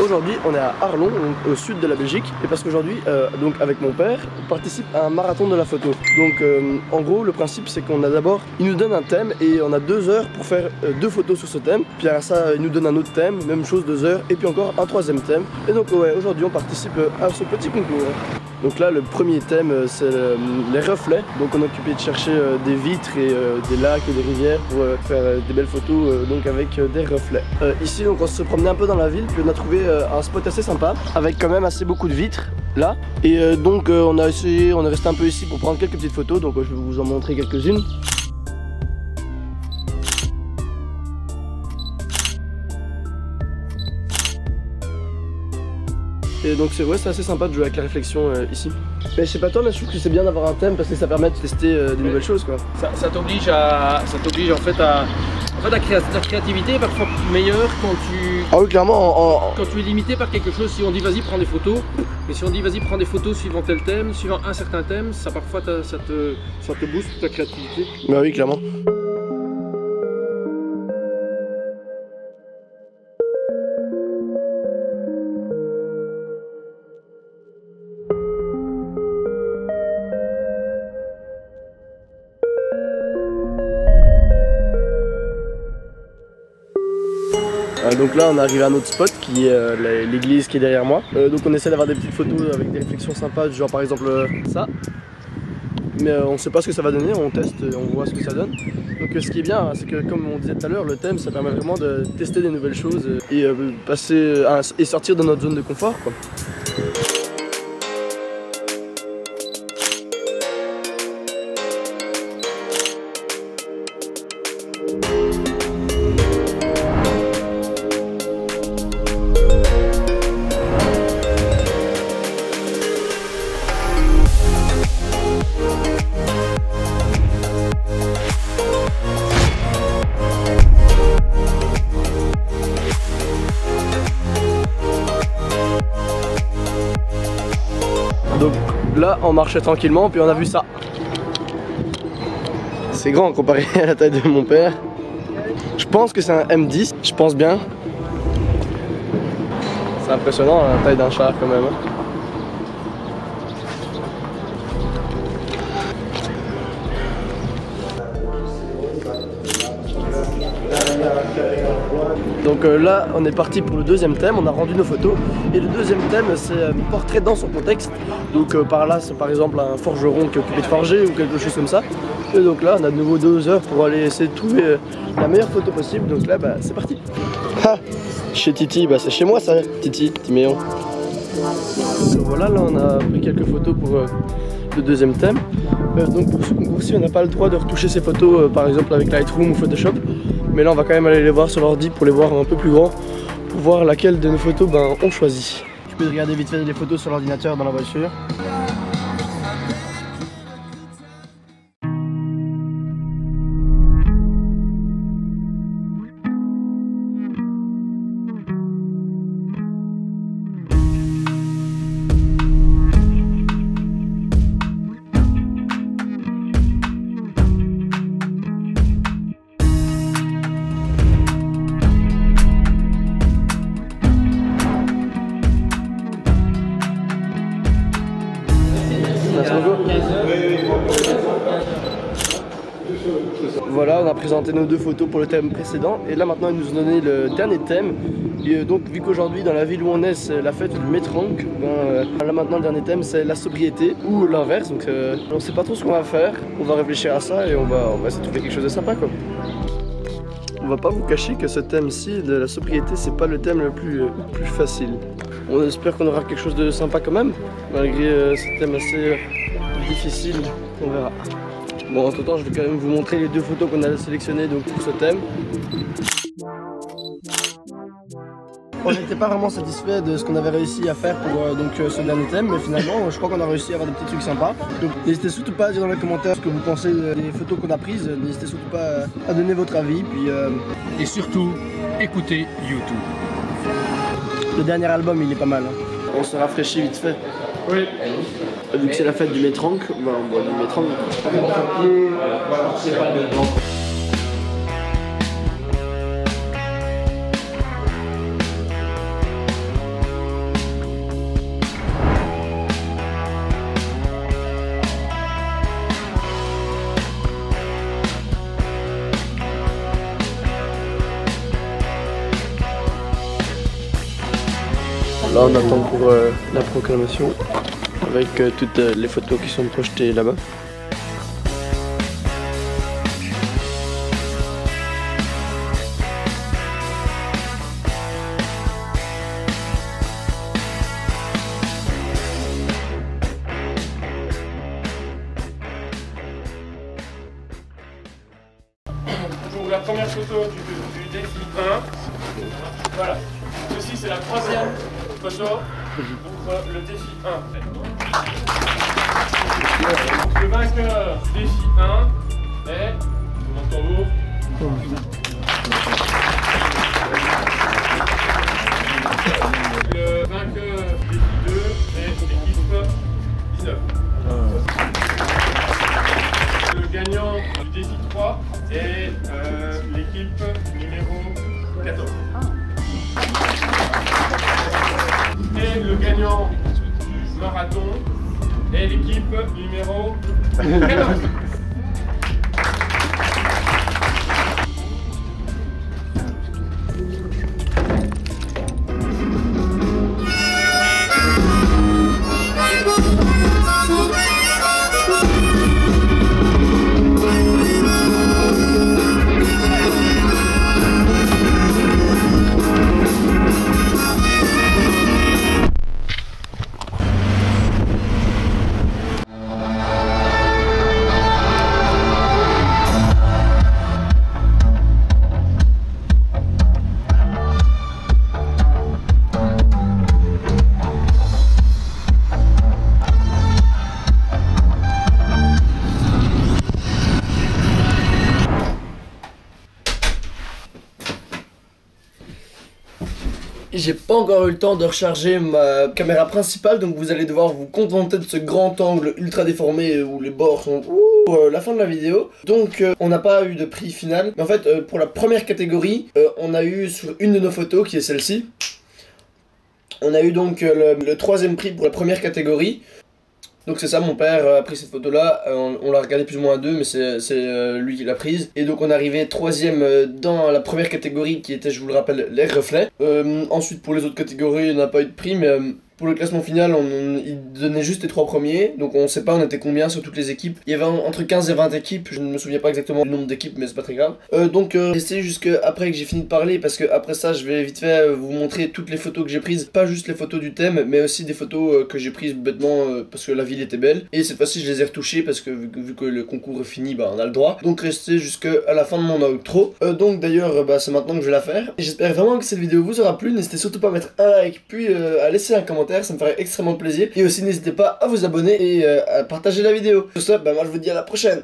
Aujourd'hui, on est à Arlon, donc au sud de la Belgique, et parce qu'aujourd'hui, donc avec mon père, on participe à un marathon de la photo. Donc, en gros, le principe, c'est qu'on a d'abord, il nous donne un thème et on a 2 heures pour faire 2 photos sur ce thème. Puis à ça, il nous donne un autre thème, même chose 2 heures, et puis encore un 3e thème. Et donc, ouais, aujourd'hui, on participe à ce petit concours. Donc là, le premier thème, c'est les reflets. Donc, on est occupé de chercher des vitres et des lacs et des rivières pour faire des belles photos donc avec des reflets. Ici, donc, on se promenait un peu dans la ville, puis on a trouvé un spot assez sympa, avec quand même assez beaucoup de vitres là. Et donc, on est resté un peu ici pour prendre quelques petites photos. Donc, je vais vous en montrer quelques-unes. Et donc c'est assez sympa de jouer avec la réflexion ici. Mais je sais pas toi, mais je trouve que c'est bien d'avoir un thème parce que ça permet de tester des nouvelles choses quoi. Ça t'oblige en fait à la créativité est parfois meilleure quand tu... Ah oui, clairement quand tu es limité par quelque chose. Si on dit vas-y prends des photos, mais si on dit vas-y prends des photos suivant tel thème, suivant un certain thème, ça parfois ça te booste ta créativité. Bah oui, clairement. Donc là on est arrivé à un autre spot qui est l'église qui est derrière moi. Donc on essaie d'avoir des petites photos avec des réflexions sympas, genre par exemple ça. Mais on sait pas ce que ça va donner, on teste, on voit ce que ça donne. Donc ce qui est bien, c'est que comme on disait tout à l'heure, le thème ça permet vraiment de tester des nouvelles choses et et sortir de notre zone de confort quoi. Donc là on marchait tranquillement puis on a vu ça. C'est grand comparé à la taille de mon père. Je pense que c'est un M10, je pense bien. C'est impressionnant la taille d'un char quand même. Donc là on est parti pour le 2e thème, on a rendu nos photos et le 2e thème c'est portrait dans son contexte. Donc par là c'est par exemple un forgeron qui est occupé de forger ou quelque chose comme ça. Et donc là on a de nouveau 2 heures pour aller essayer de trouver la meilleure photo possible. Donc là bah, c'est parti. Ah, chez Titi, bah c'est chez moi ça, Titi, Timéon. Donc voilà, là on a pris quelques photos pour le 2e thème. Donc pour ce concours-ci on n'a pas le droit de retoucher ces photos par exemple avec Lightroom ou Photoshop. Mais là on va quand même aller les voir sur l'ordi pour les voir un peu plus grand, pour voir laquelle de nos photos on choisit. Tu peux regarder vite fait les photos sur l'ordinateur dans la voiture. Voilà, on a présenté nos 2 photos pour le thème précédent et là maintenant ils nous ont donné le dernier thème. Et donc vu qu'aujourd'hui dans la ville où on est c'est la fête du Métrank, là maintenant le dernier thème c'est la sobriété ou l'inverse. Donc on sait pas trop ce qu'on va faire, on va réfléchir à ça et on va essayer de trouver quelque chose de sympa quoi. On va pas vous cacher que ce thème-ci de la sobriété c'est pas le thème le plus facile. On espère qu'on aura quelque chose de sympa quand même, malgré ce thème assez difficile, on verra. Bon, en tout temps, je vais quand même vous montrer les 2 photos qu'on a sélectionnées donc, pour ce thème. On n'était pas vraiment satisfait de ce qu'on avait réussi à faire pour ce dernier thème, mais finalement, je crois qu'on a réussi à avoir des petits trucs sympas. Donc, n'hésitez surtout pas à dire dans les commentaires ce que vous pensez des photos qu'on a prises. N'hésitez surtout pas à donner votre avis. Puis, et surtout, écoutez YouTube. Le dernier album, il est pas mal. Hein. On se rafraîchit vite fait. Oui. Vu que c'est la fête du Métrank, bah on boit du Métrank. Là on attend pour la proclamation avec toutes les photos qui sont projetées là-bas. Donc la première photo du défi 1. Voilà. Ceci c'est la troisième photo pour le défi 1. Le vainqueur du défi 1 est... Mon tambour. Le vainqueur du défi 2 est l'équipe 19. Le gagnant du défi 3 est l'équipe numéro 14. Et le gagnant du marathon est l'équipe numéro 14. J'ai pas encore eu le temps de recharger ma caméra principale, donc vous allez devoir vous contenter de ce grand angle ultra déformé où les bords sont pour la fin de la vidéo. Donc on n'a pas eu de prix final, mais en fait pour la première catégorie, on a eu sur une de nos photos qui est celle-ci. On a eu donc le troisième prix pour la première catégorie. Donc c'est ça, mon père a pris cette photo là, on l'a regardé plus ou moins à deux, mais c'est lui qui l'a prise. Et donc on est arrivé troisième dans la première catégorie qui était, je vous le rappelle, les reflets. Ensuite pour les autres catégories, il n'y a pas eu de prix, mais pour le classement final, il donnait juste les 3 premiers. Donc on sait pas on était combien sur toutes les équipes. Il y avait entre 15 et 20 équipes, je ne me souviens pas exactement du nombre d'équipes, mais c'est pas très grave. Donc restez jusqu'à après que j'ai fini de parler, parce que après ça je vais vite fait vous montrer toutes les photos que j'ai prises. Pas juste les photos du thème, mais aussi des photos que j'ai prises bêtement parce que la ville était belle. Et cette fois-ci je les ai retouchées parce que vu que le concours est fini, bah on a le droit. Donc restez jusqu'à la fin de mon outro. Donc d'ailleurs c'est maintenant que je vais la faire. Et j'espère vraiment que cette vidéo vous aura plu. N'hésitez surtout pas à mettre un like, puis à laisser un commentaire, ça me ferait extrêmement plaisir. Et aussi n'hésitez pas à vous abonner et à partager la vidéo. Sur ce, bah moi je vous dis à la prochaine.